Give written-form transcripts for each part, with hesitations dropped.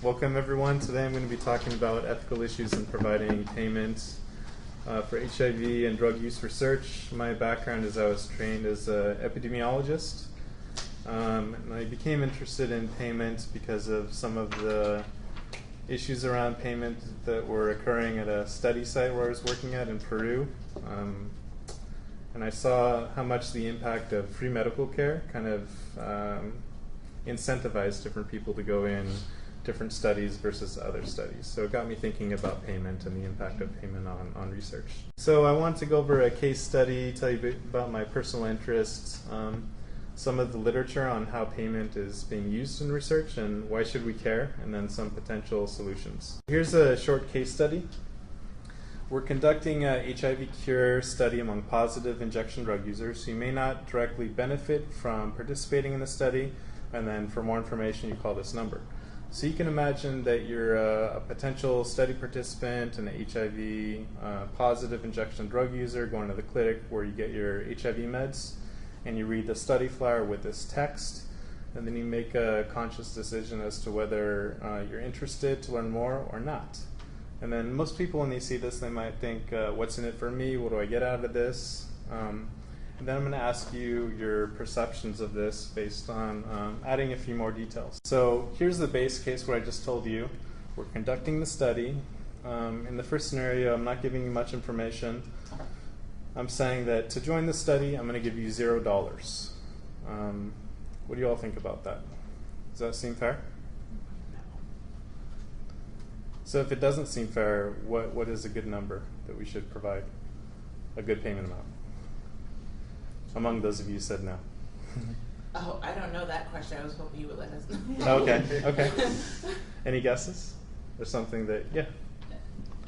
Welcome everyone. Today I'm going to be talking about ethical issues in providing payment for HIV and drug use research. My background is I was trained as an epidemiologist, and I became interested in payment because of some of the issues around payment that were occurring at a study site where I was working at in Peru. And I saw how much the impact of free medical care kind of incentivized different people to go in different studies versus other studies. So it got me thinking about payment and the impact of payment on research. So I want to go over a case study, tell you a bit about my personal interests, some of the literature on how payment is being used in research and why should we care, and then some potential solutions. Here's a short case study. We're conducting a HIV cure study among positive injection drug users who may not directly benefit from participating in the study, and then for more information you call this number. So you can imagine that you're a potential study participant, an HIV positive injection drug user going to the clinic where you get your HIV meds, and you read the study flyer with this text, and then you make a conscious decision as to whether you're interested to learn more or not. And then most people, when they see this, they might think, what's in it for me? What do I get out of this? And then I'm going to ask you your perceptions of this based on adding a few more details. So here's the base case where I just told you. We're conducting the study. In the first scenario, I'm not giving you much information. I'm saying that to join the study, I'm going to give you $0. What do you all think about that? Does that seem fair? So if it doesn't seem fair, what is a good number that we should provide? A good payment amount? Among those of you who said no. Oh, I don't know that question. I was hoping you would let us know. Okay, okay. Any guesses? Or something that, yeah.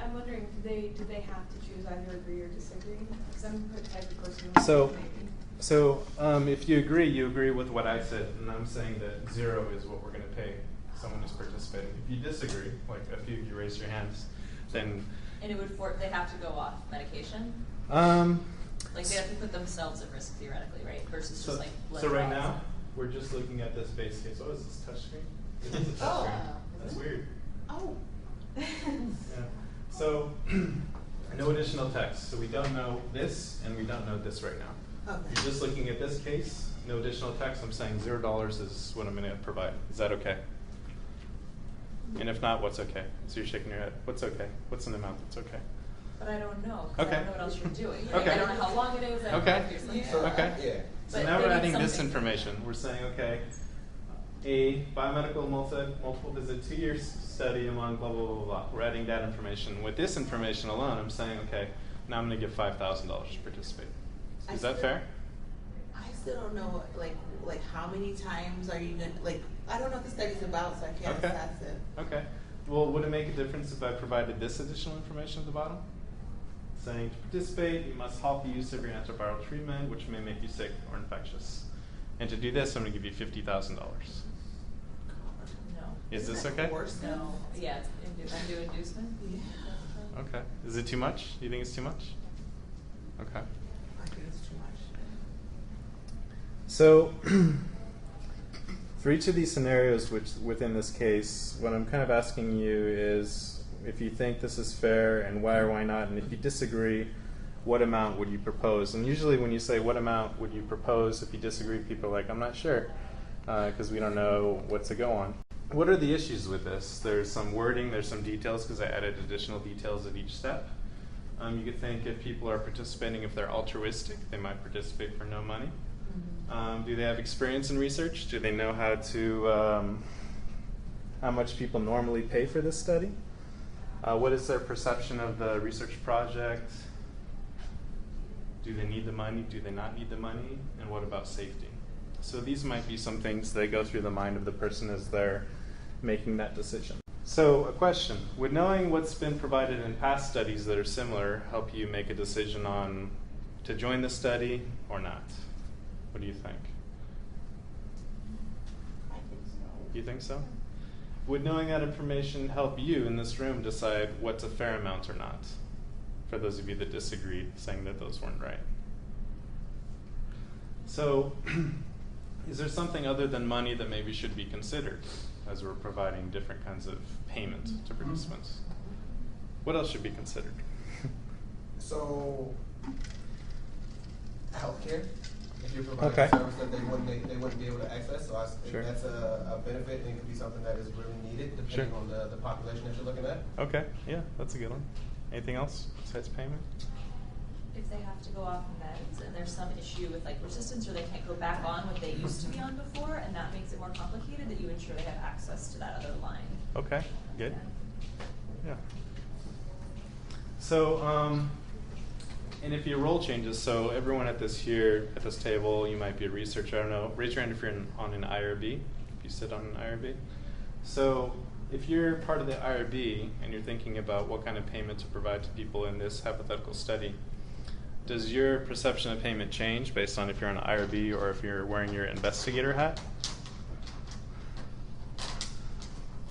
I'm wondering, do they have to choose either agree or disagree? Because I'm the type of person who So if you agree with what I said, and I'm saying that 0 is what we're going to pay someone who's participating. If you disagree, like a few of you raise your hands, then... And it would they have to go off medication? Like they have to put themselves at risk theoretically, right? Versus just like blood So right draws. now, we're just looking at this base case. What is this, touchscreen? It is a touchscreen. That's weird. Oh. Yeah. So no additional text. So we don't know this, and we don't know this right now. Okay. You're just looking at this case, no additional text. I'm saying $0 is what I'm going to provide. Is that okay? And if not, what's okay? So you're shaking your head. What's okay? What's an amount that's okay? But I don't know, because Okay. I don't know what else you're doing. Okay. I don't know how long it is. I don't know if you're sleeping. Okay. Yeah. So But now they we're need adding this something. information. We're saying, okay, a biomedical multiple visit 2-year study among blah, blah, blah, blah. We're adding that information. With this information alone, I'm saying, okay, now I'm going to give $5,000 to participate. Is that fair? I still don't know, like how many times are you going to, I don't know what the study's about, so I can't Okay. assess it. Okay. Well, would it make a difference if I provided this additional information at the bottom? Saying to participate, you must halt the use of your antiviral treatment, which may make you sick or infectious. And to do this, I'm going to give you $50,000. No. Is this Isn't that okay? coercive? No. Yeah, it's undue inducement. Yeah. Okay. Is it too much? Do you think it's too much? Okay. I think it's too much. So, for each of these scenarios within this case, what I'm kind of asking you is if you think this is fair and why or why not, and if you disagree, what amount would you propose? And usually when you say what amount would you propose, if you disagree, people are like, I'm not sure, because we don't know what to go on. What are the issues with this? There's some wording, there's some details, because I added additional details at each step. You could think if people are participating, if they're altruistic, they might participate for no money. Do they have experience in research? Do they know how much people normally pay for this study? What is their perception of the research project? Do they need the money? Do they not need the money? And what about safety? So these might be some things that go through the mind of the person as they're making that decision. So a question, would knowing what's been provided in past studies that are similar help you make a decision on to join the study or not? What do you think? I think so. You think so? Would knowing that information help you in this room decide what's a fair amount or not? For those of you that disagreed, saying that those weren't right. So is there something other than money that maybe should be considered as we're providing different kinds of payment to participants? What else should be considered? So, healthcare. If you're providing Okay. a service that they wouldn't be able to access, so I think Sure. that's a benefit, and it could be something that is really needed depending Sure. on the population that you're looking at. Okay, yeah, that's a good one. Anything else besides payment? If they have to go off meds and there's some issue with like resistance or they can't go back on what they used to be on before and that makes it more complicated, that you ensure they have access to that other line. Okay, good. Yeah. So, and if your role changes, so everyone at this table, you might be a researcher, I don't know, raise your hand if you're on an IRB, if you sit on an IRB. So if you're part of the IRB and you're thinking about what kind of payment to provide to people in this hypothetical study, does your perception of payment change based on if you're on an IRB or if you're wearing your investigator hat?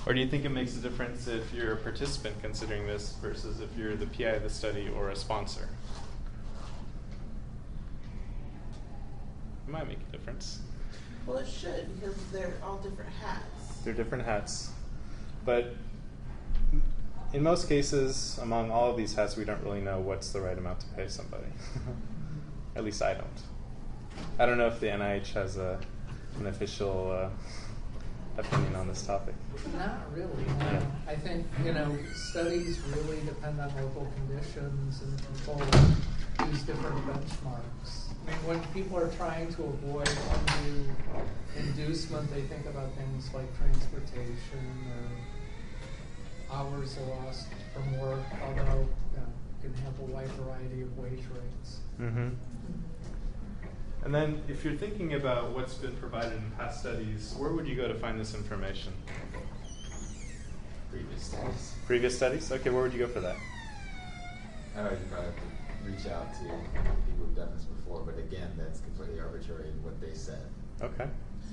Or do you think it makes a difference if you're a participant considering this versus if you're the PI of the study or a sponsor? It might make a difference. Well, it should, because they're all different hats. They're different hats. But in most cases, among all of these hats, we don't really know what's the right amount to pay somebody. At least I don't. I don't know if the NIH has an official opinion on this topic. Not really. Yeah. I think, studies really depend on local conditions and people use different benchmarks. I mean, when people are trying to avoid undue inducement, they think about things like transportation or hours lost from work, although you can have a wide variety of wage rates. Mm-hmm. And then if you're thinking about what's been provided in past studies, where would you go to find this information? Previous studies. Previous studies? Okay, where would you go for that? I know you probably have to reach out to people who've done this before, but again, that's completely arbitrary in what they said. Okay,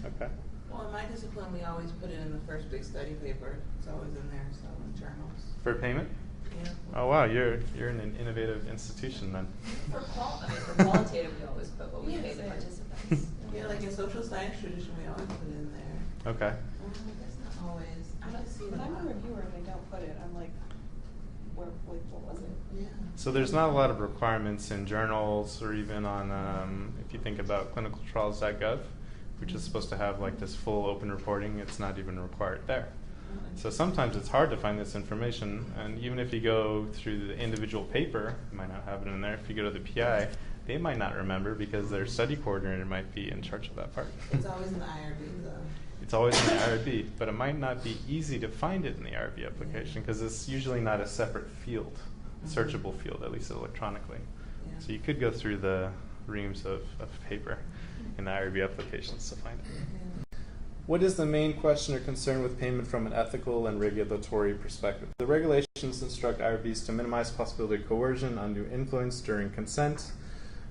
okay. Well, in my discipline, we always put it in the first big study paper. It's always in there, so in journals. For payment? Yeah. Oh wow, you're in an innovative institution then. For qualitative, we always put what we pay the participants. Yeah, like in social science tradition, we always put it in there. Okay. That's not always. I just see it When a I'm lot. a reviewer and they don't put it, I'm like, what was it? Yeah. So there's not a lot of requirements in journals or even on, if you think about clinicaltrials.gov, which is supposed to have like this full open reporting, it's not even required there. So sometimes it's hard to find this information, and even if you go through the individual paper, you might not have it in there. If you go to the PI, they might not remember because their study coordinator might be in charge of that part. It's always in the IRB, though. It's always in the IRB, but it might not be easy to find it in the IRB application because it's usually not a separate field, searchable field, at least electronically. Yeah. So you could go through the reams of paper in the IRB applications to find it. Yeah. What is the main question or concern with payment from an ethical and regulatory perspective? The regulations instruct IRBs to minimize possibility of coercion, undue influence during consent,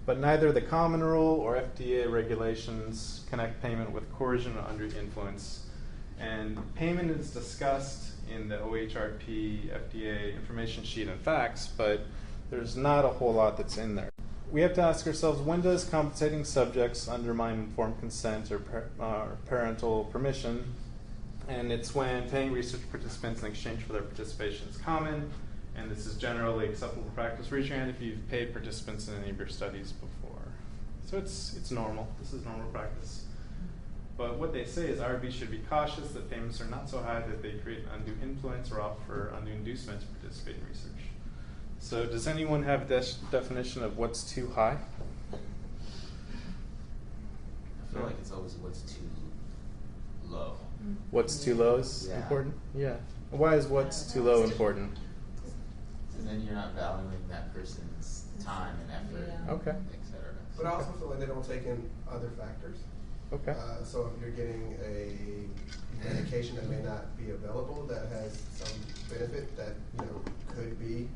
but neither the common rule or FDA regulations connect payment with coercion or undue influence. And payment is discussed in the OHRP, FDA Information Sheet and FAQS, but there's not a whole lot that's in there. We have to ask ourselves, when does compensating subjects undermine informed consent or parental permission? And it's when paying research participants in exchange for their participation is common, and this is generally acceptable practice. Raise your hand if you've paid participants in any of your studies before. So it's normal. This is normal practice. But what they say is IRBs should be cautious that payments are not so high that they create undue influence or offer undue inducement to participate in research. So does anyone have a definition of what's too high? I feel like it's always what's too low. What's too low is Yeah. important? Yeah. Why is what's too low important? And then you're not valuing that person's time and effort, Yeah. Okay. et cetera. But I also feel like they don't take in other factors. Okay. So if you're getting a medication that may not be available that has some benefit that could be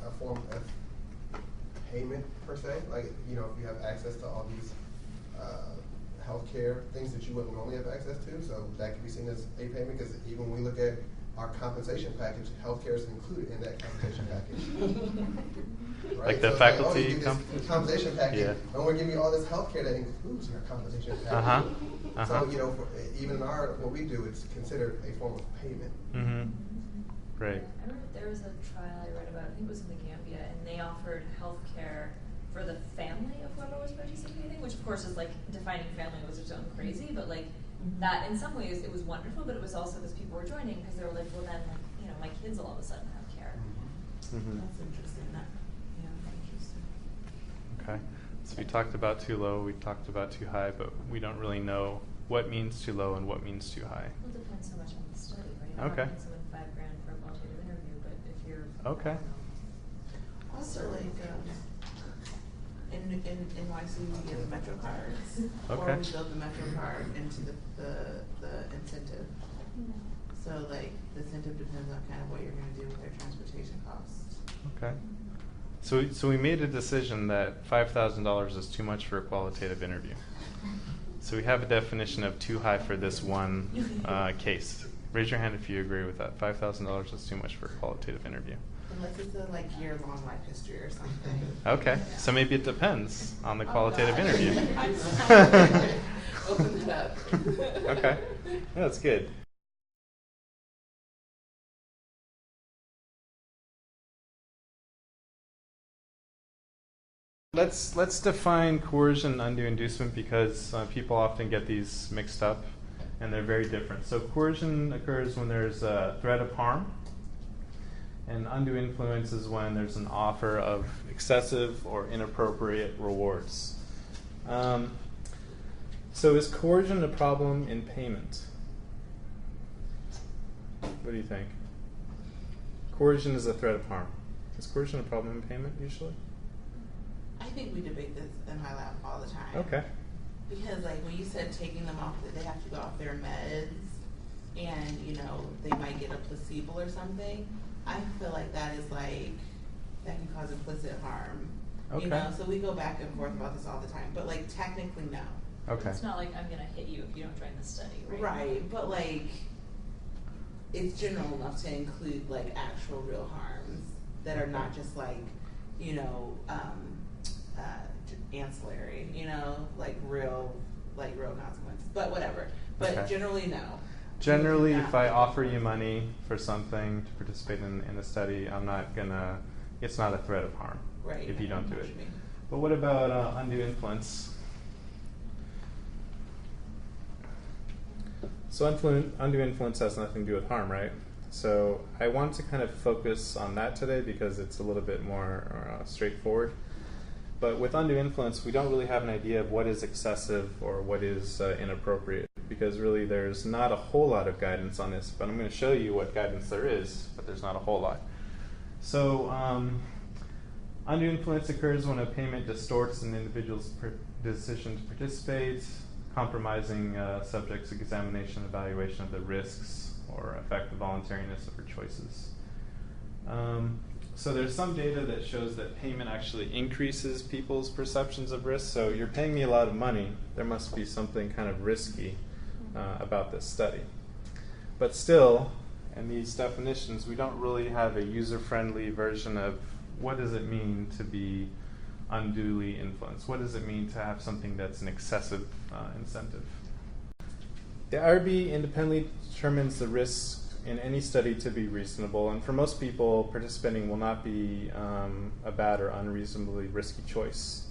a form of payment per se, like if you have access to all these healthcare things that you wouldn't normally have access to, so that could be seen as a payment. Because even when we look at our compensation package, healthcare is included in that compensation package. Right? Like the So it's faculty you do this compensation package, Yeah. and we're giving you all this healthcare that includes your compensation package. Uh-huh. So, you know, even in what we do, it's considered a form of payment. Mm-hmm. Right. I remember there was a trial I read about, I think it was in the Gambia, and they offered health care for the family of whoever was participating, which of course is like defining family was its own crazy, but like that in some ways it was wonderful, but it was also because people were joining because they were like, well then, like, you know, my kids will all of a sudden have care. Mm-hmm. That's interesting. Yeah, interesting. Okay. So we talked about too low, we talked about too high, but we don't really know what means too low and what means too high. Well, it depends so much on the study, right? I'm Okay. not paying someone $5,000 for a qualitative interview, but if you're Okay. I don't know. Also, like, in NYC, we give Metro cards, Okay. or we build the Metro card into the incentive. So, like, the incentive depends on kind of what you're going to do with their transportation costs. Okay. So we made a decision that $5,000 is too much for a qualitative interview. So we have a definition of too high for this one case. Raise your hand if you agree with that. $5,000 is too much for a qualitative interview. Unless it's a like year-long life history or something. Okay, so maybe it depends on the qualitative God. interview. Open it up. Okay, yeah, that's good. Let's define coercion and undue inducement because people often get these mixed up and they're very different. So coercion occurs when there's a threat of harm, and undue influence is when there's an offer of excessive or inappropriate rewards. So is coercion a problem in payment? What do you think? Coercion is a threat of harm. Is coercion a problem in payment usually? I think we debate this in my lab all the time. Okay. Because like when you said taking them off, that they have to go off their meds, and you know they might get a placebo or something. I feel like that is like that can cause implicit harm. Okay. You know, so we go back and forth about this all the time. But like technically, no. Okay. It's not like I'm going to hit you if you don't join the study, right? Right, but like it's general enough to include like actual real harms that are not just like, you know, ancillary, you know, like real consequences. But whatever. But Okay. generally, no. Generally, Yeah. if I offer you money for something to participate in a study, it's not a threat of harm Right. if you I don't know do what it. you mean. But what about undue influence? So undue influence has nothing to do with harm, right? So I want to kind of focus on that today because it's a little bit more straightforward. But with undue influence, we don't really have an idea of what is excessive or what is inappropriate, because really there's not a whole lot of guidance on this. But I'm going to show you what guidance there is, but there's not a whole lot. So undue influence occurs when a payment distorts an individual's decision to participate, compromising subject's examination and evaluation of the risks or affect the voluntariness of her choices. So there's some data that shows that payment actually increases people's perceptions of risk. So you're paying me a lot of money, there must be something kind of risky about this study. But still, in these definitions, we don't really have a user-friendly version of what does it mean to be unduly influenced? What does it mean to have something that's an excessive incentive? The IRB independently determines the risk in any study to be reasonable, and for most people, participating will not be a bad or unreasonably risky choice.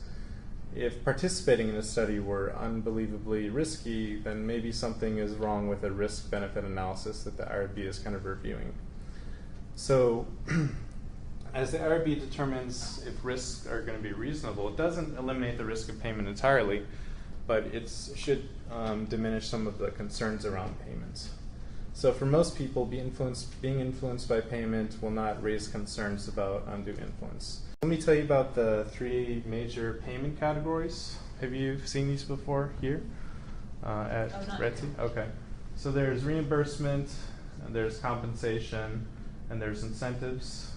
If participating in a study were unbelievably risky, then maybe something is wrong with a risk-benefit analysis that the IRB is kind of reviewing. So, as the IRB determines if risks are going to be reasonable, it doesn't eliminate the risk of payment entirely, but it should diminish some of the concerns around payments. So for most people, being influenced by payment will not raise concerns about undue influence. Let me tell you about the 3 major payment categories. Have you seen these before here at RETI? Okay. So there's reimbursement, and there's compensation, and there's incentives.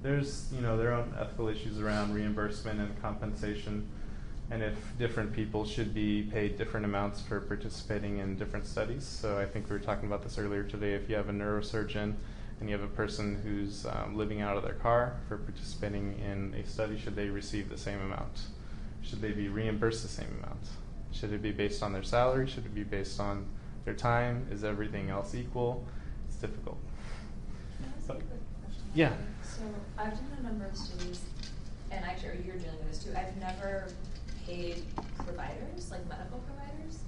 There's their own ethical issues around reimbursement and compensation. and if different people should be paid different amounts for participating in different studies. So I think we were talking about this earlier today. If you have a neurosurgeon and you have a person who's living out of their car for participating in a study, should they receive the same amount? Should they be reimbursed the same amount? Should it be based on their salary? Should it be based on their time? Is everything else equal? It's difficult. Can I ask you a quick question? Yeah. So I've done a number of studies, and actually you're dealing with this too. I've never paid providers, like medical providers,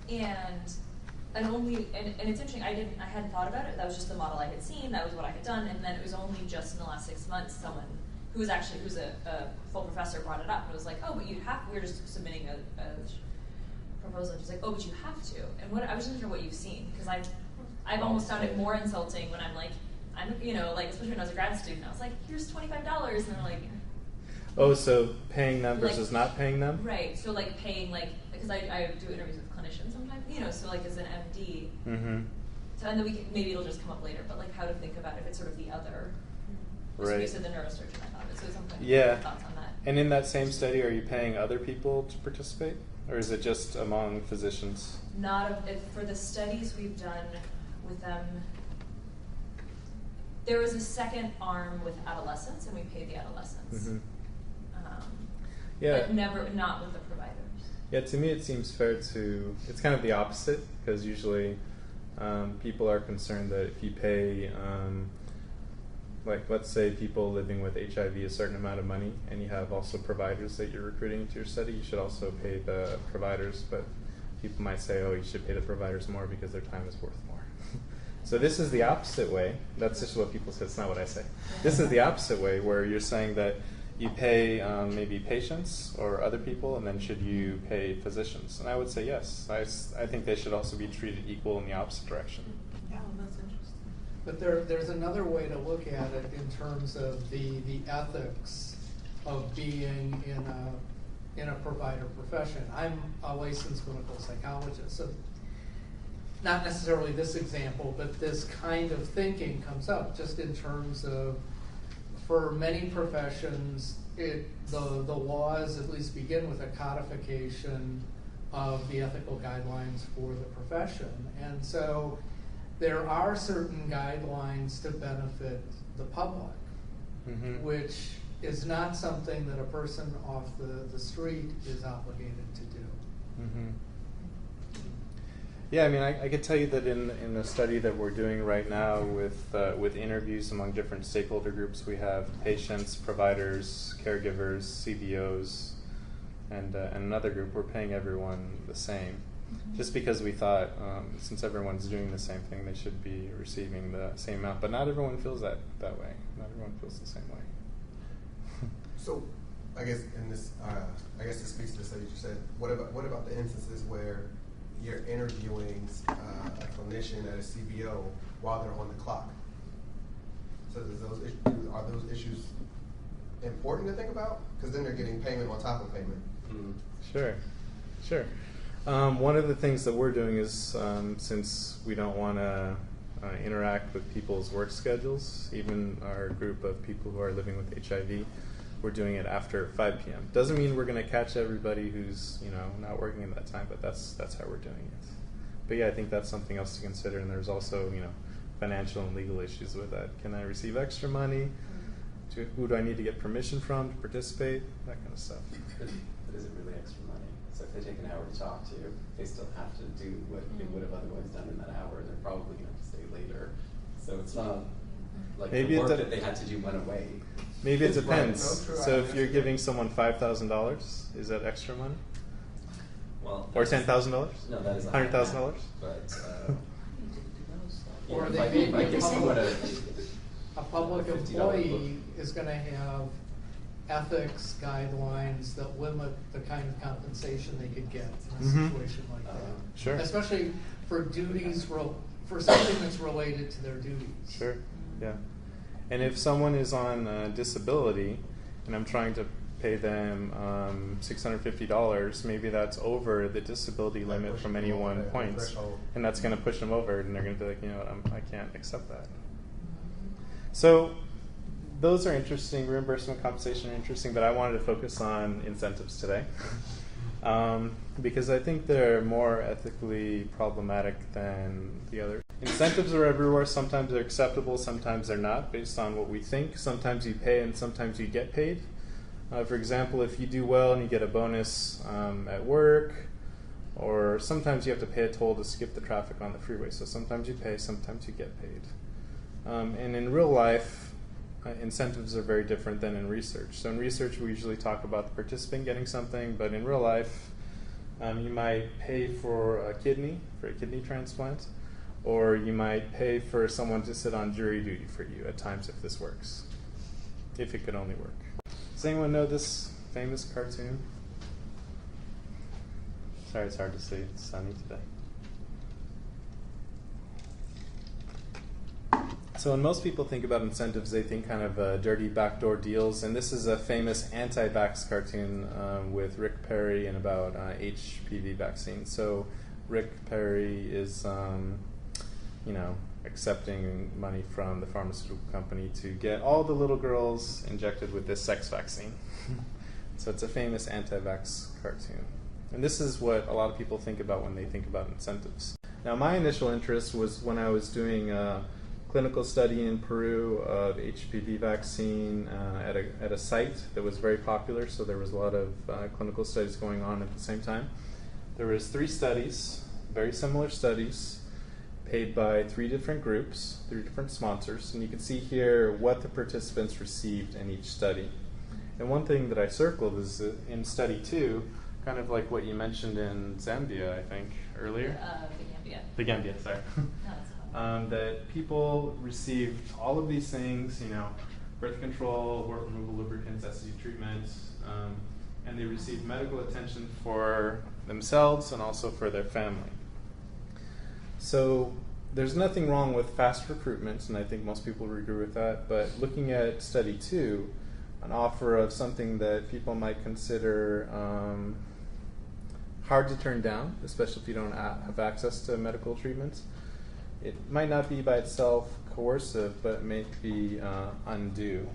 and only and it's interesting. I hadn't thought about it. That was just the model I had seen. That was what I had done, and then it was only just in the last 6 months someone who's a full professor brought it up. And it was like, oh, but you have. We're just submitting a proposal. And she's like, oh, but you have to. And I was just wondering what you've seen, because I've almost found it more insulting when I'm like, especially when I was a grad student, I was like, here's $25, and they're like, oh, so paying them versus not paying them? Right. So like paying because I do interviews with clinicians sometimes, so like as an MD. Mm-hmm. So and then maybe it'll just come up later, but like how to think about it if it's sort of the other. So Right. you said the neurosurgeon, I thought of it. So something. Yeah. Thoughts on that? And in that same study, are you paying other people to participate, or is it just among physicians? For the studies we've done with them. There was a second arm with adolescents, and we paid the adolescents. Mm-hmm. Yeah. But not with the providers. Yeah, to me it seems fair to, it's kind of the opposite, because usually people are concerned that if you pay, let's say people living with HIV a certain amount of money, and you have also providers that you're recruiting into your study, you should also pay the providers, but people might say, oh, you should pay the providers more because their time is worth more. So this is the opposite way. That's just what people say. It's not what I say. This is the opposite way, where you're saying that you pay maybe patients or other people, and then should you pay physicians? And I would say yes. I think they should also be treated equal in the opposite direction. Yeah, that's interesting. But there's another way to look at it in terms of the ethics of being in a provider profession. I'm a licensed clinical psychologist, so not necessarily this example, but this kind of thinking comes up just in terms of, for many professions, the laws at least begin with a codification of the ethical guidelines for the profession. And so there are certain guidelines to benefit the public, Mm-hmm. which is not something that a person off the street is obligated to do. Mm-hmm. Yeah, I mean, I could tell you that in the study that we're doing right now with interviews among different stakeholder groups, we have patients, providers, caregivers, CBOs, and another group. We're paying everyone the same, just because we thought since everyone's doing the same thing, they should be receiving the same amount. But not everyone feels that way. Not everyone feels the same way. So, I guess this speaks to the study you said. What about the instances where you're interviewing a clinician at a CBO while they're on the clock? So are those issues important to think about? Because then they're getting payment on top of payment. Mm-hmm. Sure. One of the things that we're doing is, since we don't want to interact with people's work schedules, even our group of people who are living with HIV, we're doing it after 5 p.m. Doesn't mean we're going to catch everybody who's not working at that time, but that's how we're doing it. But yeah, I think that's something else to consider. And there's also financial and legal issues with that. Can I receive extra money? Who do I need to get permission from to participate? That kind of stuff. But is it really extra money? So if they take an hour to talk to you, they still have to do what they would have otherwise done in that hour. They're probably going to have to stay later. So it's not like Maybe the work that they had to do went away. Maybe it depends. Right. No, So if you're giving someone $5,000, is that extra money? Well, Or $10,000? No, that is $100,000? But Or if they I may give be someone a public $50 employee is going to have ethics guidelines that limit the kind of compensation they could get in a Mhm. situation like that. Sure. Especially for duties, for something that's related to their duties. Sure, yeah. And if someone is on disability and I'm trying to pay them $650, maybe that's over the disability limit from any one point. And that's going to push them over, and they're going to be like, I can't accept that. So those are interesting. Reimbursement, compensation are interesting, but I wanted to focus on incentives today. Because I think they're more ethically problematic than the other. Incentives are everywhere. Sometimes they're acceptable, sometimes they're not, based on what we think. Sometimes you pay and sometimes you get paid. For example, if you do well and you get a bonus at work, or sometimes you have to pay a toll to skip the traffic on the freeway. So sometimes you pay, sometimes you get paid. And in real life, incentives are very different than in research. So in research, we usually talk about the participant getting something, but in real life, you might pay for a kidney transplant, or you might pay for someone to sit on jury duty for you at times if this works, if it could only work. Does anyone know this famous cartoon? Sorry, it's hard to see. It's sunny today. So when most people think about incentives, they think kind of dirty backdoor deals. And this is a famous anti-vax cartoon with Rick Perry and about HPV vaccine. So Rick Perry is, accepting money from the pharmaceutical company to get all the little girls injected with this sex vaccine. So it's a famous anti-vax cartoon. And this is what a lot of people think about when they think about incentives. Now, my initial interest was when I was doing a clinical study in Peru of HPV vaccine at a site that was very popular, so there was a lot of clinical studies going on at the same time. There was 3 studies, very similar studies, paid by 3 different groups, 3 different sponsors, and you can see here what the participants received in each study. And one thing that I circled is that in study 2, kind of like what you mentioned in Zambia, I think, earlier. The Gambia, sorry. No, that people received all of these things, birth control, wart removal, lubricants, STD treatment, and they received medical attention for themselves and also for their family. So there's nothing wrong with fast recruitment, and I think most people would agree with that, but looking at study 2, an offer of something that people might consider hard to turn down, especially if you don't have access to medical treatments. It might not be by itself coercive, but it may be undue.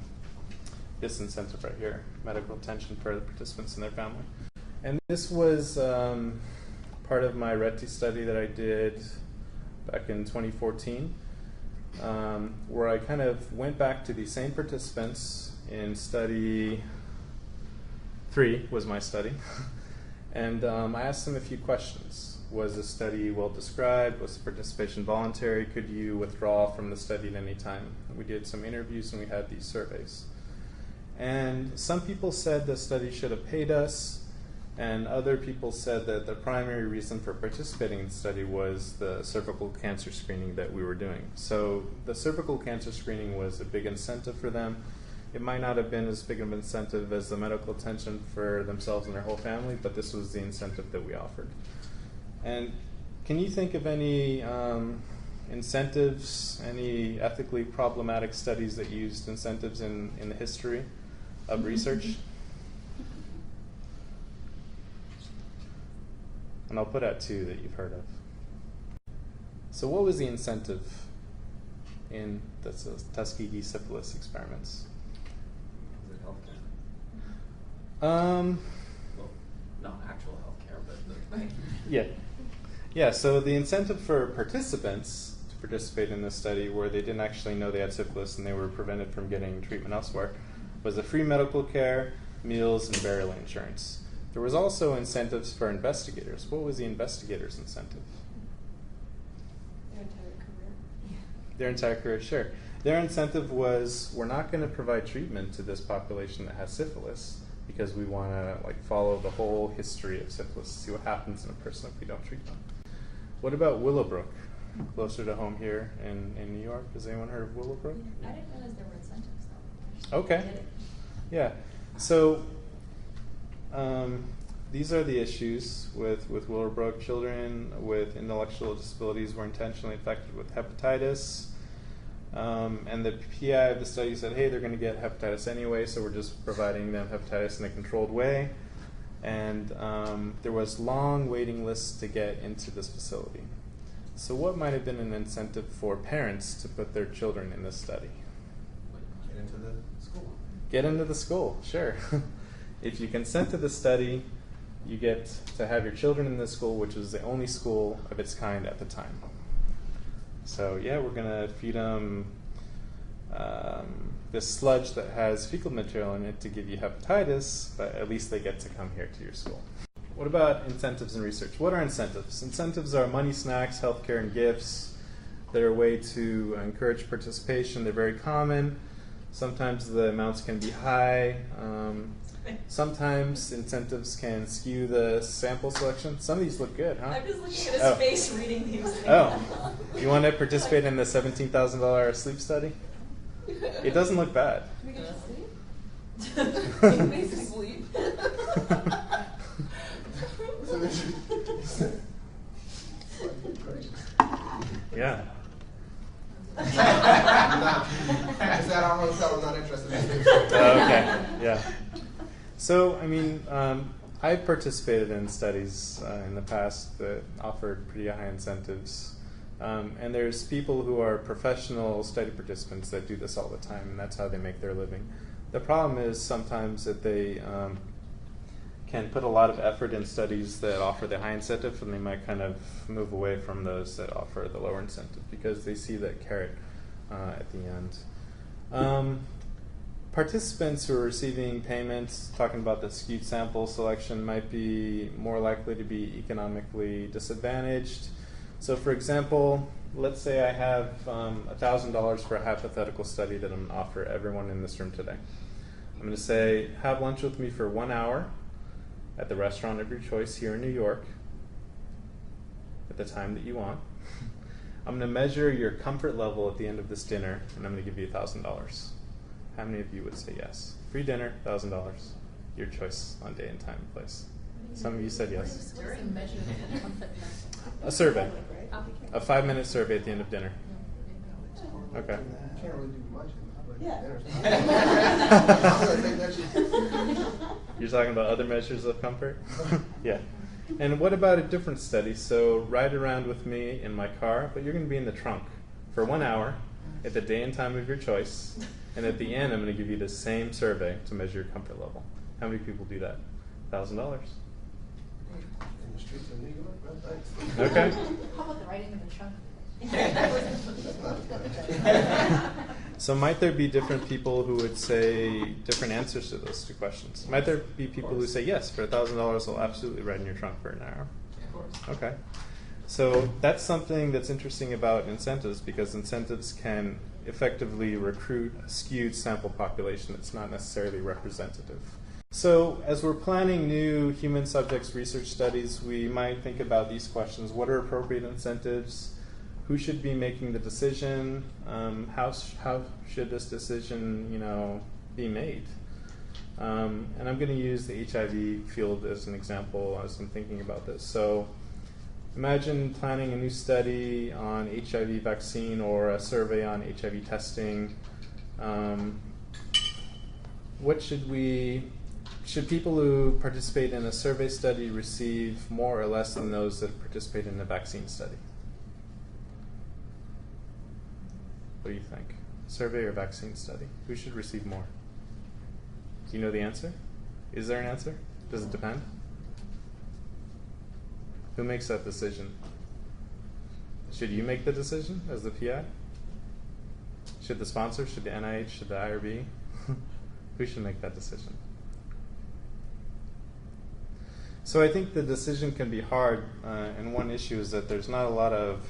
This incentive right here, medical attention for the participants and their family. And this was part of my RETI study that I did back in 2014, where I kind of went back to the same participants in study 3 was my study. And I asked them a few questions. Was the study well described? Was the participation voluntary? Could you withdraw from the study at any time? We did some interviews and we had these surveys. And some people said the study should have paid us, and other people said that the primary reason for participating in the study was the cervical cancer screening that we were doing. So the cervical cancer screening was a big incentive for them. It might not have been as big of an incentive as the medical attention for themselves and their whole family, but this was the incentive that we offered. And can you think of any incentives, any ethically problematic studies that used incentives in the history of research? And I'll put out 2 that you've heard of. So what was the incentive in the Tuskegee syphilis experiments? Is it healthcare? Well, not actual healthcare, but Yeah, so the incentive for participants to participate in this study, where they didn't actually know they had syphilis and they were prevented from getting treatment elsewhere, was the free medical care, meals, and burial insurance. There was also incentives for investigators. What was the investigators' incentive? Their entire career. Their entire career, sure. Their incentive was, we're not going to provide treatment to this population that has syphilis because we want to follow the whole history of syphilis, see what happens in a person if we don't treat them. What about Willowbrook, closer to home here in New York? Has anyone heard of Willowbrook? I didn't realize there were incentives though. Okay. Yeah. So these are the issues with Willowbrook. Children with intellectual disabilities were intentionally infected with hepatitis. And the PI of the study said, hey, they're going to get hepatitis anyway, so we're just providing them hepatitis in a controlled way. And there was long waiting lists to get into this facility. So what might have been an incentive for parents to put their children in this study? Get into the school. Get into the school, sure. If you consent to the study, you get to have your children in this school, which is the only school of its kind at the time. So yeah, we're going to feed them this sludge that has fecal material in it to give you hepatitis, but at least they get to come here to your school. What about incentives in research? What are incentives? Incentives are money, snacks, healthcare, and gifts. They're a way to encourage participation. They're very common. Sometimes the amounts can be high. Sometimes incentives can skew the sample selection. Some of these look good, huh? I'm just looking at his face reading these things. Oh, you want to participate in the $17,000 sleep study? It doesn't look bad. Can we get to sleep? Can we sleep? Yeah. It's at our hotel. I'm not interested in this. Okay, yeah. So, I mean, I've participated in studies in the past that offered pretty high incentives. And there's people who are professional study participants that do this all the time, and that's how they make their living. The problem is sometimes that they can put a lot of effort in studies that offer the high incentive, and they might kind of move away from those that offer the lower incentive because they see that carrot at the end. Participants who are receiving payments, talking about the skewed sample selection, might be more likely to be economically disadvantaged. So for example, let's say I have $1,000 for a hypothetical study that I'm going to offer everyone in this room today. I'm going to say, have lunch with me for 1 hour at the restaurant of your choice here in New York at the time that you want. I'm going to measure your comfort level at the end of this dinner, and I'm going to give you $1,000. How many of you would say yes? Free dinner, $1,000. Your choice on day and time and place. Some of you said yes. A survey. A 5-minute survey at the end of dinner. Okay. Can't really do much. Yeah. You're talking about other measures of comfort? Yeah. And what about a different study? So ride around with me in my car, but you're going to be in the trunk for 1 hour at the day and time of your choice. And at the end, I'm going to give you the same survey to measure your comfort level. How many people do that? $1,000. In the streets of New York? Well, thanks. Okay. How about the writing of the trunk? So might there be different people who would say different answers to those two questions? Might there be people who say, yes, for $1,000 I'll absolutely ride in your trunk for an hour? Of course. Okay. So that's something that's interesting about incentives, because incentives can effectively recruit a skewed sample population that's not necessarily representative. So as we're planning new human subjects research studies, we might think about these questions. What are appropriate incentives? Who should be making the decision? How should this decision, be made? And I'm going to use the HIV field as an example as I'm thinking about this. So imagine planning a new study on HIV vaccine or a survey on HIV testing. Should people who participate in a survey study receive more or less than those that participate in a vaccine study? What do you think? Survey or vaccine study? Who should receive more? Do you know the answer? Is there an answer? Does it depend? Who makes that decision? Should you make the decision as the PI? Should the sponsor? Should the NIH? Should the IRB? Who should make that decision? So I think the decision can be hard, and one issue is that there's not a lot of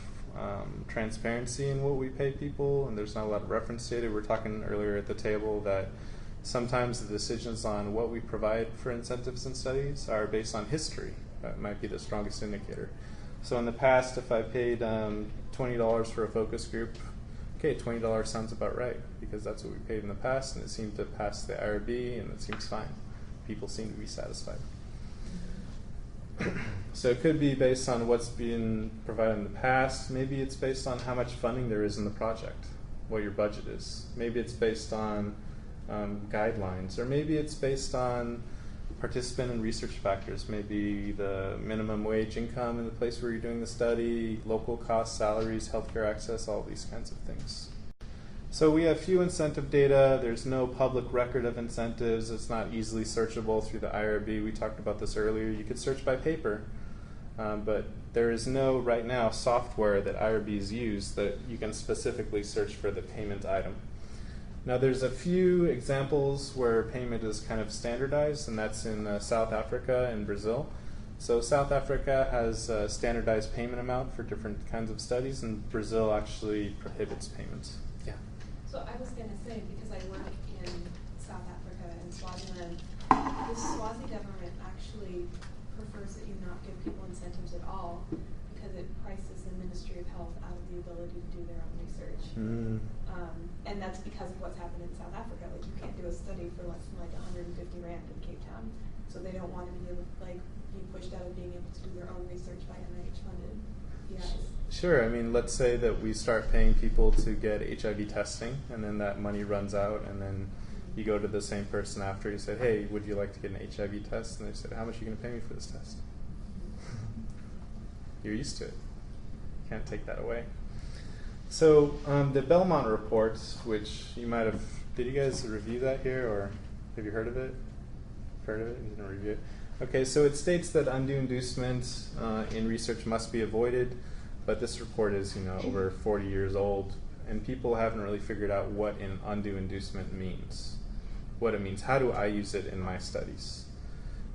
transparency in what we pay people, and there's not a lot of reference data. We were talking earlier at the table that sometimes the decisions on what we provide for incentives and studies are based on history. That might be the strongest indicator. So in the past, if I paid $20 for a focus group, okay, $20 sounds about right, because that's what we paid in the past, and it seemed to pass the IRB, and it seems fine. People seem to be satisfied. So it could be based on what's been provided in the past. Maybe it's based on how much funding there is in the project, what your budget is. Maybe it's based on guidelines, or maybe it's based on participant and research factors, maybe the minimum wage income in the place where you're doing the study, local costs, salaries, healthcare access, all these kinds of things. So we have few incentive data. There's no public record of incentives. It's not easily searchable through the IRB. We talked about this earlier. You could search by paper, but there is no, right now, software that IRBs use that you can specifically search for the payment item. Now there's a few examples where payment is kind of standardized, and that's in South Africa and Brazil. So South Africa has a standardized payment amount for different kinds of studies, and Brazil actually prohibits payments. Yeah. So I was going to say, because I work in South Africa and Swaziland, the Swazi government actually prefers that you not give people incentives at all because it prices the Ministry of Health out of the ability to do their own research. And that's because of what's happened in South Africa. Like, you can't do a study for less than like 150 rand in Cape Town. So they don't want to be able, like, be pushed out of being able to do their own research by NIH funded PIs. Sure. I mean, let's say that we start paying people to get HIV testing, and then that money runs out, and then you go to the same person after, you say, hey, would you like to get an HIV test? And they said, how much are you going to pay me for this test? You're used to it. Can't take that away. So the Belmont report, which you might have, did you guys review that here, or have you heard of it? Heard of it? You didn't review it? Okay, so it states that undue inducement in research must be avoided, but this report is, over 40 years old, and people haven't really figured out what an undue inducement means, what it means. How do I use it in my studies?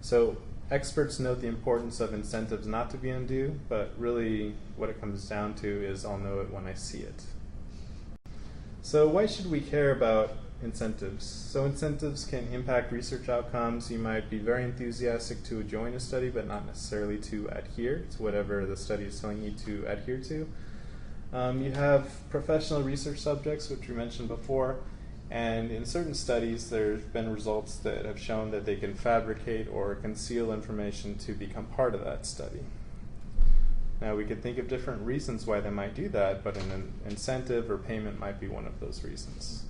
So experts note the importance of incentives not to be undue, but really what it comes down to is I'll know it when I see it. So why should we care about incentives? So incentives can impact research outcomes. You might be very enthusiastic to join a study, but not necessarily to adhere to whatever the study is telling you to adhere to. You have professional research subjects, which we mentioned before, and in certain studies there's been results that have shown that they can fabricate or conceal information to become part of that study. Now we could think of different reasons why they might do that, but an incentive or payment might be one of those reasons.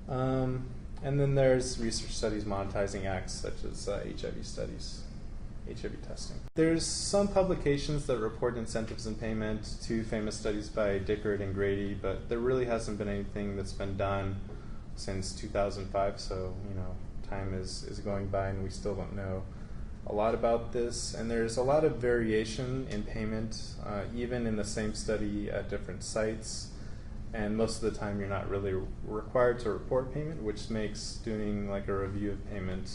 And then there's research studies monetizing acts such as HIV studies, HIV testing. There's some publications that report incentives and payment, two famous studies by Dickert and Grady, but there really hasn't been anything that's been done since 2005, so time is going by and we still don't know a lot about this. And there's a lot of variation in payment, even in the same study at different sites. And most of the time you're not really required to report payment, which makes doing like a review of payment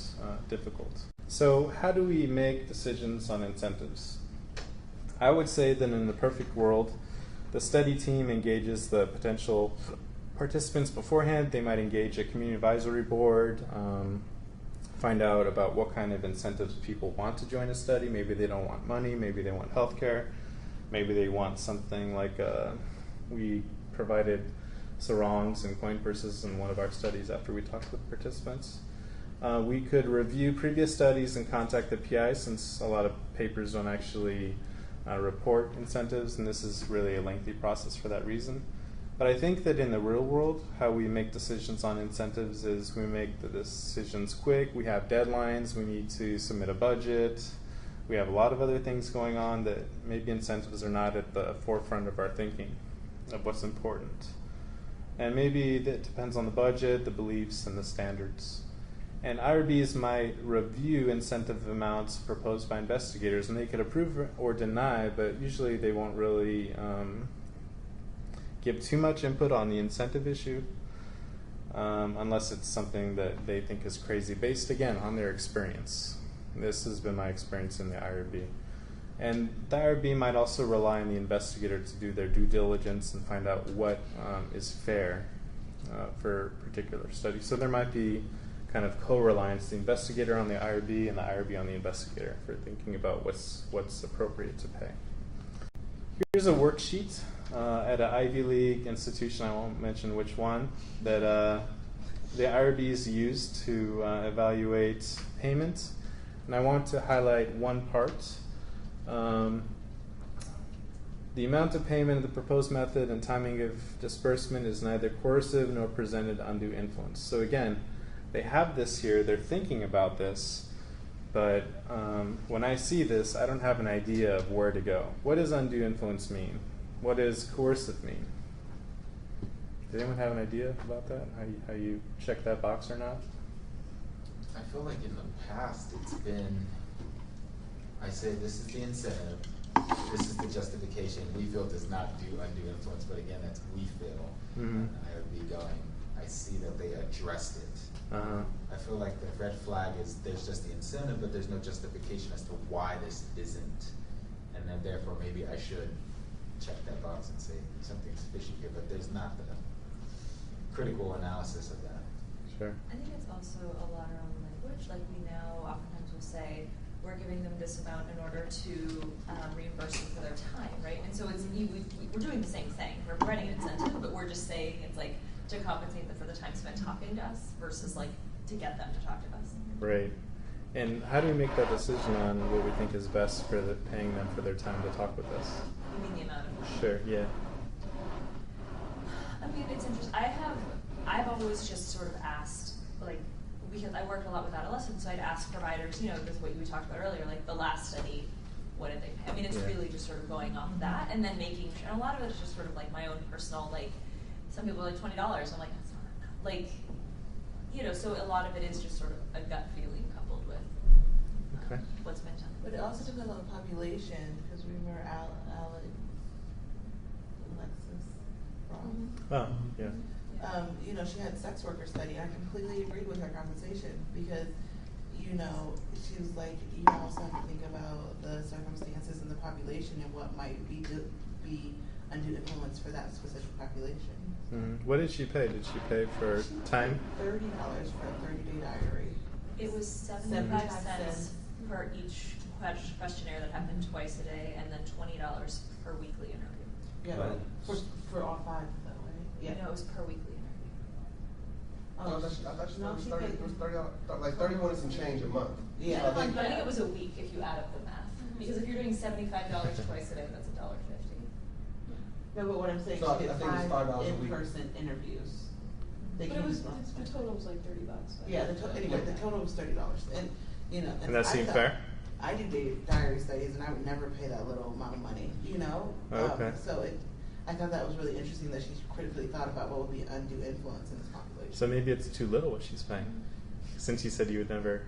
difficult. So how do we make decisions on incentives? I would say that in the perfect world, the study team engages the potential participants beforehand. They might engage a community advisory board, find out about what kind of incentives people want to join a study. Maybe they don't want money, maybe they want healthcare, maybe they want something like we provided sarongs and coin purses in one of our studies after we talked with participants. We could review previous studies and contact the PI, since a lot of papers don't actually report incentives, and this is really a lengthy process for that reason. But I think that in the real world, how we make decisions on incentives is we make the decisions quick, we have deadlines, we need to submit a budget, we have a lot of other things going on that maybe incentives are not at the forefront of our thinking of what's important. And maybe that depends on the budget, the beliefs, and the standards. And IRBs might review incentive amounts proposed by investigators, and they could approve or deny, but usually they won't really give too much input on the incentive issue unless it's something that they think is crazy, based, again, on their experience. This has been my experience in the IRB. And the IRB might also rely on the investigator to do their due diligence and find out what is fair for a particular study. So there might be kind of co-reliance, the investigator on the IRB and the IRB on the investigator for thinking about what's appropriate to pay. Here's a worksheet at an Ivy League institution, I won't mention which one, that the IRBs use to evaluate payment. And I want to highlight one part. The amount of payment of the proposed method and timing of disbursement is neither coercive nor presented undue influence. So again, they have this here, they're thinking about this, but when I see this, I don't have an idea of where to go. What does undue influence mean? What does coercive mean? Does anyone have an idea about that? How you check that box or not? I feel like in the past it's been, I say this is the incentive, this is the justification, we feel does not do undue influence, but again, that's we feel. Mhm. And I would be going, I see that they addressed it. Uh-huh. I feel like the red flag is there's just the incentive, but there's no justification as to why this isn't. And then therefore maybe I should check that box and say something's fishy here, but there's not the critical analysis of that. Sure. I think it's also a lot around the language. Like we now oftentimes will say, we're giving them this amount in order to reimburse them for their time, right? And so it's we're doing the same thing. We're providing an incentive, but we're just saying it's like to compensate them for the time spent talking to us versus like to get them to talk to us. Right. And how do we make that decision on what we think is best for paying them for their time to talk with us? You mean the amount of money? Sure, yeah. I mean, it's interesting. I've always just sort of asked, like, because I worked a lot with adolescents, so I'd ask providers, you know, this is what we talked about earlier, like the last study, what did they pay? I mean, it's really just sort of going off of that, and then making sure, and a lot of it is just sort of like my own personal, like, some people are like $20, I'm like, that's not enough. Like, you know, so a lot of it is just sort of a gut feeling coupled with what's been done. But it also depends on the population, because remember Alexis Ross? Oh, yeah. You know, she had a sex worker study, and I completely agreed with her compensation because, you know, she was like, you also have to think about the circumstances and the population and what might be undue influence for that specific population. Mm-hmm. What did she pay? Did she pay for time? $30 for a 30-day diary. It was 75 cents per each questionnaire that happened twice a day, and then $20 per weekly interview. Yeah, But- for all 5 though, right? Yeah, no, it was per weekly interview. I thought she no, was she 30, paid- it was 30, like 31 and some change a month. Yeah. So I think- But I think it was a week if you add up the math. Because if you're doing $75 twice a day, that's $1.50. No, but what I'm saying, So I she did think it's $5 a 5 week. in-person interviews. They But it was, used them. the total was like $30. But Yeah, anyway, the total was $30, and, you know. And that I seemed thought- fair? I do diary studies, and I would never pay that little amount of money, you know? Okay. So I thought that was really interesting that she critically thought about what would be undue influence in this population. So maybe it's too little what she's paying. Since you said you would never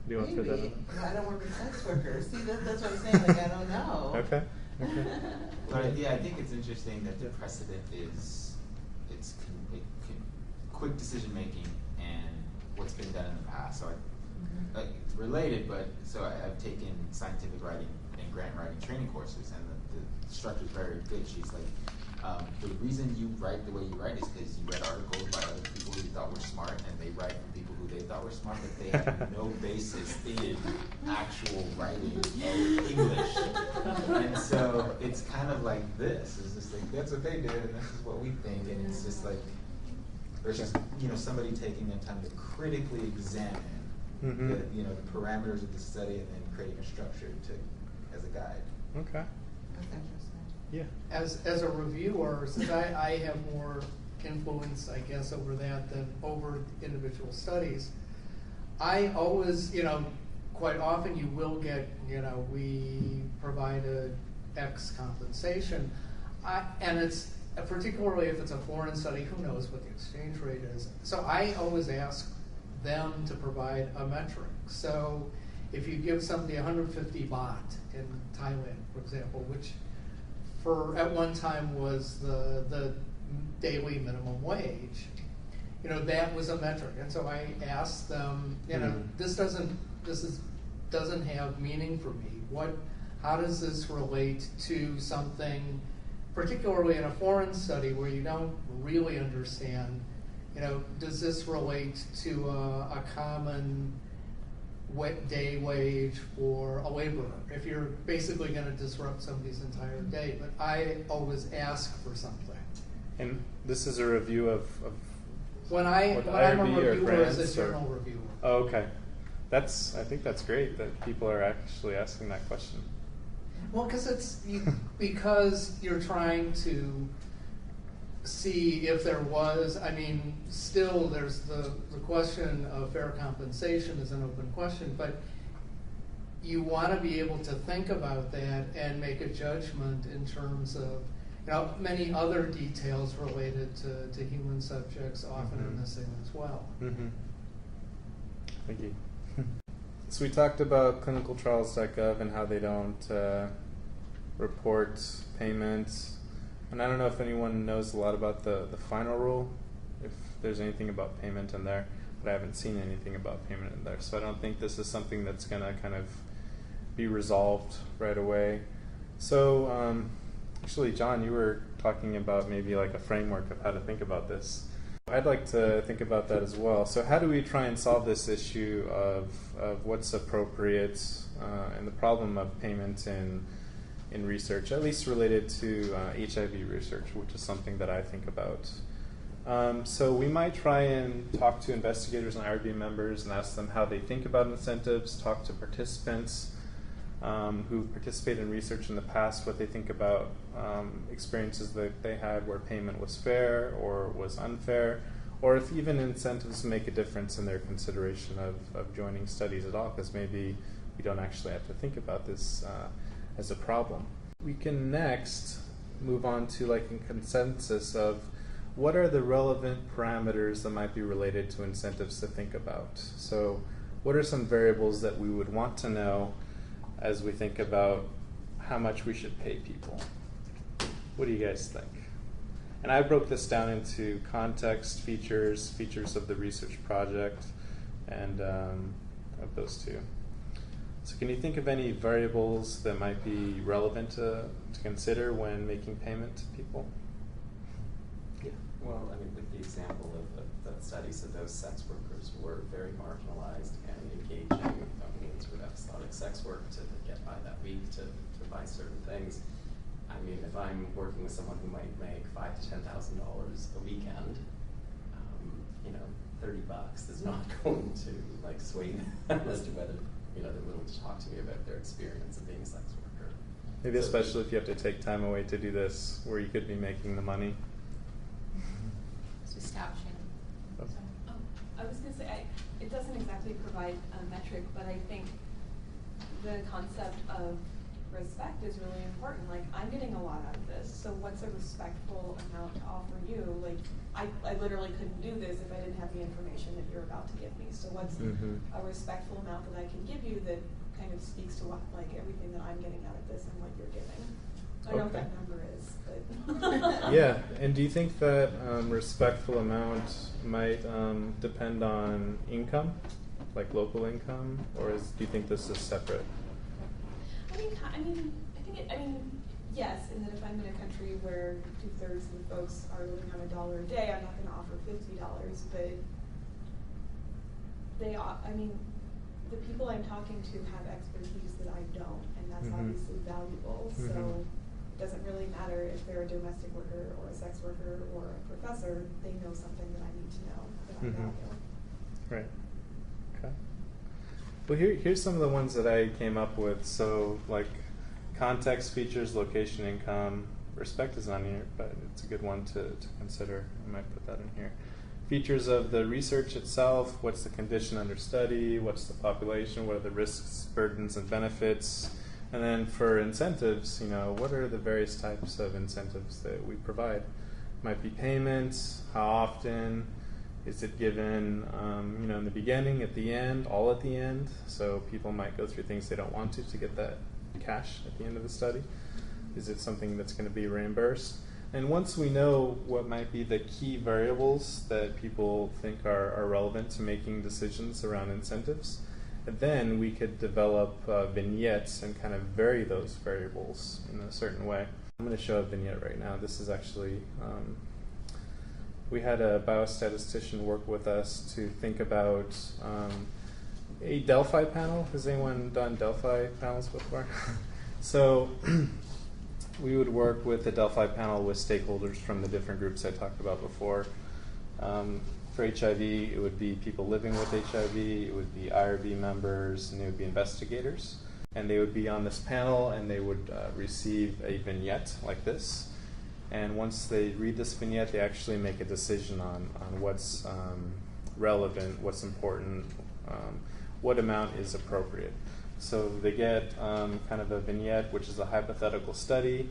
do it for that. Maybe. I don't work with sex workers. See, that's what I'm saying, like, I don't know. Okay. Okay. But yeah, I think it's interesting that the precedent is quick decision making and what's been done in the past. So like it's related, but so I've taken scientific writing and grant writing training courses, and the structure is very good. She's like, the reason you write the way you write is because you read articles by other people who you thought were smart, and they write from people who they thought were smart, but they have no basis in actual writing of English. And so it's kind of like this. It's just like, that's what they did, and this is what we think, and it's just like, versus, you know, somebody taking the time to critically examine Mm-hmm. the parameters of the study and then creating a structure as a guide. Okay. That's interesting. Yeah. As a reviewer, since I have more influence, I guess, over that than over individual studies, I always, quite often you will get, we provided X compensation, and it's, particularly if it's a foreign study, who knows what the exchange rate is. So I always ask them to provide a metric. So if you give somebody 150 baht in Thailand, for example, which at one time was the daily minimum wage, that was a metric. And so I asked them, this doesn't have meaning for me. How does this relate to something, particularly in a foreign study where you don't really understand, does this relate to a common day wage for a laborer, if you're basically going to disrupt somebody's entire day? But I always ask for something. And this is a review of when I'm a IRB or reviewer, as grants a journal reviewer. Oh, okay. I think that's great that people are actually asking that question. Well, because you're trying to see if there was, still there's the question of fair compensation is an open question, but you want to be able to think about that and make a judgment in terms of, Now, many other details related to human subjects often are missing as well. Mm-hmm. Thank you. So we talked about clinicaltrials.gov and how they don't report payments. And I don't know if anyone knows a lot about the final rule, if there's anything about payment in there, but I haven't seen anything about payment in there. So I don't think this is something that's going to kind of be resolved right away. So actually, John, you were talking about maybe like a framework of how to think about this. I'd like to think about that as well. So how do we try and solve this issue of what's appropriate and the problem of payment in research, at least related to HIV research, which is something that I think about. So we might try and talk to investigators and IRB members and ask them how they think about incentives, talk to participants who participated in research in the past, what they think about experiences that they had where payment was fair or was unfair, or if even incentives make a difference in their consideration of joining studies at all, because maybe we don't actually have to think about this as a problem. We can next move on to like a consensus of what are the relevant parameters that might be related to incentives to think about. So what are some variables that we would want to know as we think about how much we should pay people? What do you guys think? And I broke this down into context, features of the research project, and of those two. So can you think of any variables that might be relevant to consider when making payment to people? Yeah. Well, I mean, with the example of that study, so those sex workers were very marginalized and engaging in sort of episodic sex work to get by that week, to buy certain things. I mean, if I'm working with someone who might make $5,000 to $10,000 a weekend, $30 is not going to like sway them as to whether they're willing to talk to me about their experience of being a sex worker. Maybe especially if you have to take time away to do this, where you could be making the money. So establishing. I was going to say, it doesn't exactly provide a metric, but I think the concept of respect is really important. Like, I'm getting a lot out of this, so what's a respectful amount to offer you? Like, I literally couldn't do this if I didn't have the information that you're about to give me. So what's a respectful amount that I can give you that kind of speaks to what, like, everything that I'm getting out of this and what you're giving? I don't know what that number is, but Yeah, and do you think that respectful amount might depend on income, like local income, or do you think this is separate? I mean, yes, in that if I'm in a country where 2/3 of the folks are living on $1 a day, I'm not going to offer $50, but the people I'm talking to have expertise that I don't, and that's obviously valuable. So it doesn't really matter if they're a domestic worker or a sex worker or a professor, they know something that I need to know that I value. Right. Okay. Well, here's some of the ones that I came up with. So, like, context, features, location, income. Respect is not here, but it's a good one to consider. I might put that in here. Features of the research itself. What's the condition under study? What's the population? What are the risks, burdens, and benefits? And then for incentives, what are the various types of incentives that we provide? Might be payments, how often, is it given in the beginning, at the end, all at the end? So people might go through things they don't want to get that cash at the end of the study. Is it something that's going to be reimbursed? And once we know what might be the key variables that people think are relevant to making decisions around incentives, then we could develop vignettes and kind of vary those variables in a certain way. I'm going to show a vignette right now. This is actually, we had a biostatistician work with us to think about a Delphi panel. Has anyone done Delphi panels before? So we would work with a Delphi panel with stakeholders from the different groups I talked about before. For HIV, it would be people living with HIV, it would be IRB members, and it would be investigators. And they would be on this panel, and they would receive a vignette like this. And once they read this vignette, they actually make a decision on what's relevant, what's important, what amount is appropriate. So they get kind of a vignette, which is a hypothetical study.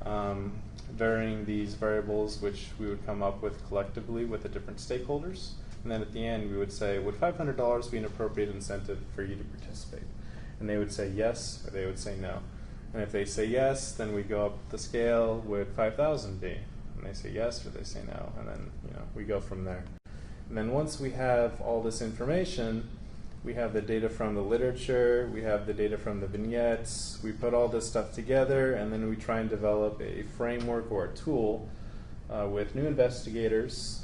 varying these variables, which we would come up with collectively with the different stakeholders. And then at the end, we would say, would $500 be an appropriate incentive for you to participate? And they would say yes, or they would say no. And if they say yes, then we go up the scale, would 5,000 be? And they say yes, or they say no. And then, we go from there. And then once we have all this information, we have the data from the literature, we have the data from the vignettes, we put all this stuff together, and then we try and develop a framework or a tool with new investigators.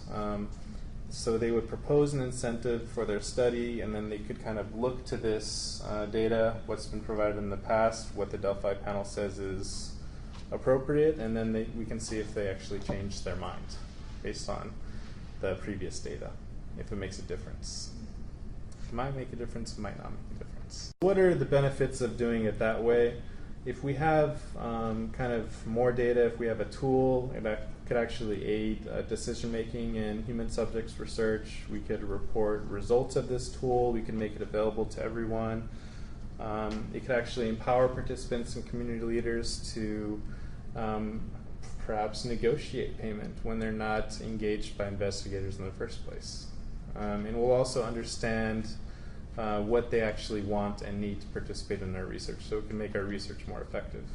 So they would propose an incentive for their study, and then they could kind of look to this data, what's been provided in the past, what the Delphi panel says is appropriate, and then we can see if they actually changed their mind based on the previous data, if it makes a difference. It might make a difference, it might not make a difference. What are the benefits of doing it that way? If we have kind of more data, if we have a tool that could actually aid decision making in human subjects research, we could report results of this tool, we can make it available to everyone. It could actually empower participants and community leaders to perhaps negotiate payment when they're not engaged by investigators in the first place. And we'll also understand what they actually want and need to participate in their research, so it can make our research more effective.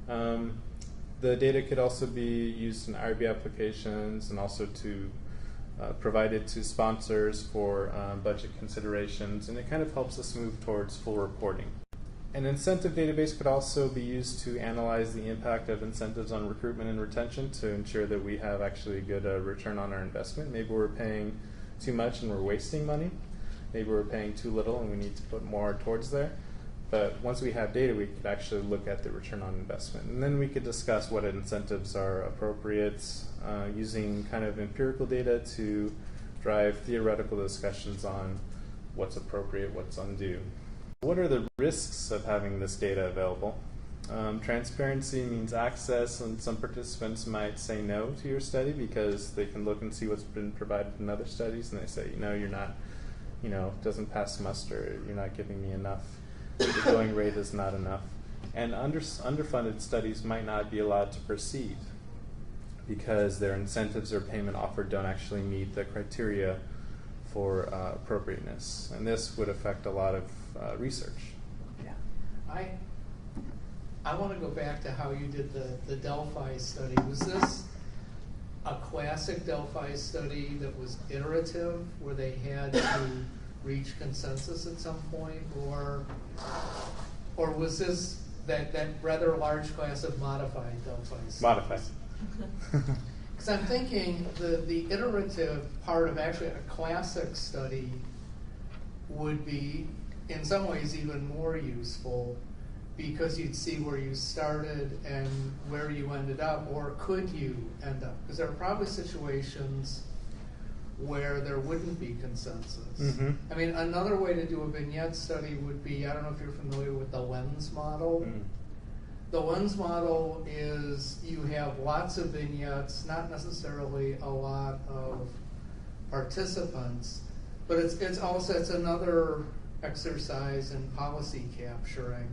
The data could also be used in IRB applications and also to provided to sponsors for budget considerations, and it kind of helps us move towards full reporting. An incentive database could also be used to analyze the impact of incentives on recruitment and retention to ensure that we have actually a good return on our investment. Maybe we're paying too much and we're wasting money. Maybe we're paying too little and we need to put more towards there. But once we have data, we could actually look at the return on investment. And then we could discuss what incentives are appropriate, using kind of empirical data to drive theoretical discussions on what's appropriate, what's undue. What are the risks of having this data available? Transparency means access, and some participants might say no to your study because they can look and see what's been provided in other studies, and they say, you're not, doesn't pass muster, you're not giving me enough, the going rate is not enough. And underfunded studies might not be allowed to proceed because their incentives or payment offered don't actually meet the criteria for appropriateness. And this would affect a lot of research. Yeah. I want to go back to how you did the Delphi study. Was this a classic Delphi study that was iterative, where they had to reach consensus at some point, or was this that rather large class of modified Delphi studies? Modified. Because I'm thinking the iterative part of actually a classic study would be, in some ways, even more useful, because you'd see where you started and where you ended up, or could you end up? Because there are probably situations where there wouldn't be consensus. Mm-hmm. I mean, another way to do a vignette study would be, I don't know if you're familiar with the lens model. Mm. The lens model is you have lots of vignettes, not necessarily a lot of participants, but it's also another exercise in policy capturing.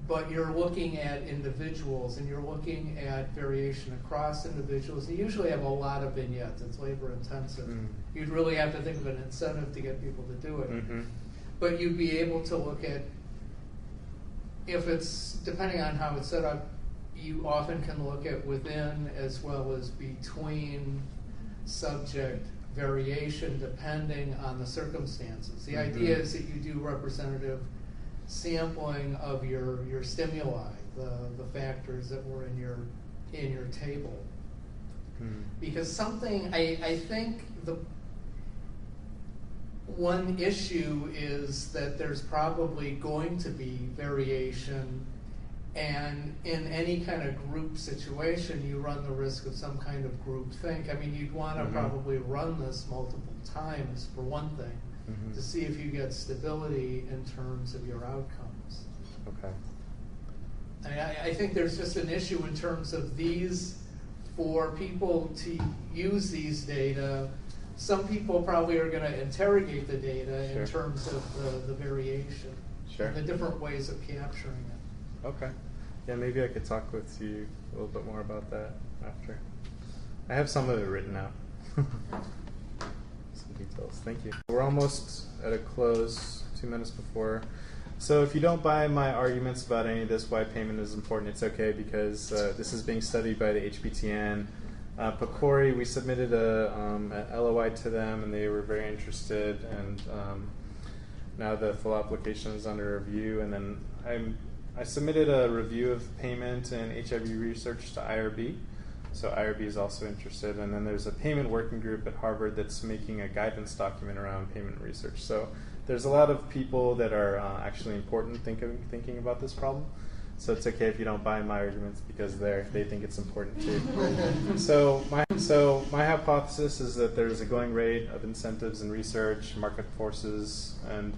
But you're looking at individuals, and you're looking at variation across individuals. You usually have a lot of vignettes. It's labor intensive. Mm. You'd really have to think of an incentive to get people to do it. Mm-hmm. But you'd be able to look at, if it's, depending on how it's set up, you often can look at within as well as between subject variation depending on the circumstances. The Mm-hmm. idea is that you do representative sampling of your stimuli, the factors that were in your table. Mm. Because something, I think the one issue is that there's probably going to be variation, and in any kind of group situation, you run the risk of some kind of group think. I mean, you'd want to Mm-hmm. probably run this multiple times, for one thing, Mm-hmm. to see if you get stability in terms of your outcomes. Okay. I mean, I think there's just an issue in terms of these, for people to use these data. Some people probably are going to interrogate the data Sure. in terms of the variation, Sure. and the different ways of capturing it. Okay. Yeah, maybe I could talk with you a little bit more about that after. I have some of it written out. Some details. Thank you. We're almost at a close, 2 minutes before. So if you don't buy my arguments about any of this, why payment is important, it's okay, because this is being studied by the HPTN. PCORI, we submitted an LOI to them, and they were very interested, and now the full application is under review. And then I submitted a review of payment and HIV research to IRB, so IRB is also interested. And then there's a payment working group at Harvard that's making a guidance document around payment research. So there's a lot of people that are actually important thinking about this problem. So it's okay if you don't buy my arguments, because they think it's important too. So my hypothesis is that there's a going rate of incentives in research, market forces, and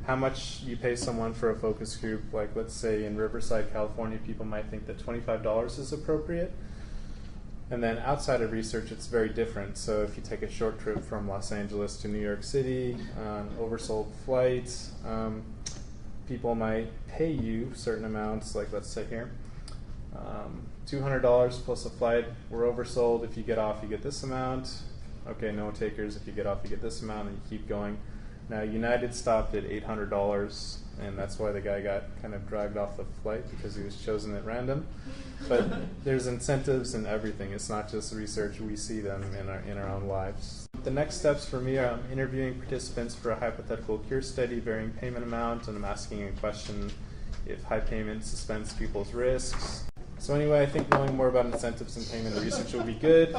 how much you pay someone for a focus group. Like, let's say in Riverside, California, people might think that $25 is appropriate. And then outside of research, it's very different. So if you take a short trip from Los Angeles to New York City, oversold flights, people might pay you certain amounts, like let's say here, $200 plus a flight. We're oversold. If you get off, you get this amount. Okay, no takers. If you get off, you get this amount, and you keep going. Now, United stopped at $800, and that's why the guy got kind of dragged off the flight, because he was chosen at random. But there's incentives in everything. It's not just research. We see them in our own lives. The next steps for me are I'm interviewing participants for a hypothetical cure study, varying payment amount, and I'm asking a question if high payment suspends people's risks. So anyway, I think knowing more about incentives and payment and research will be good.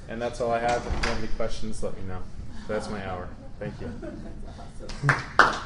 And that's all I have. If you have any questions, let me know. So that's my hour. Thank you. That's awesome.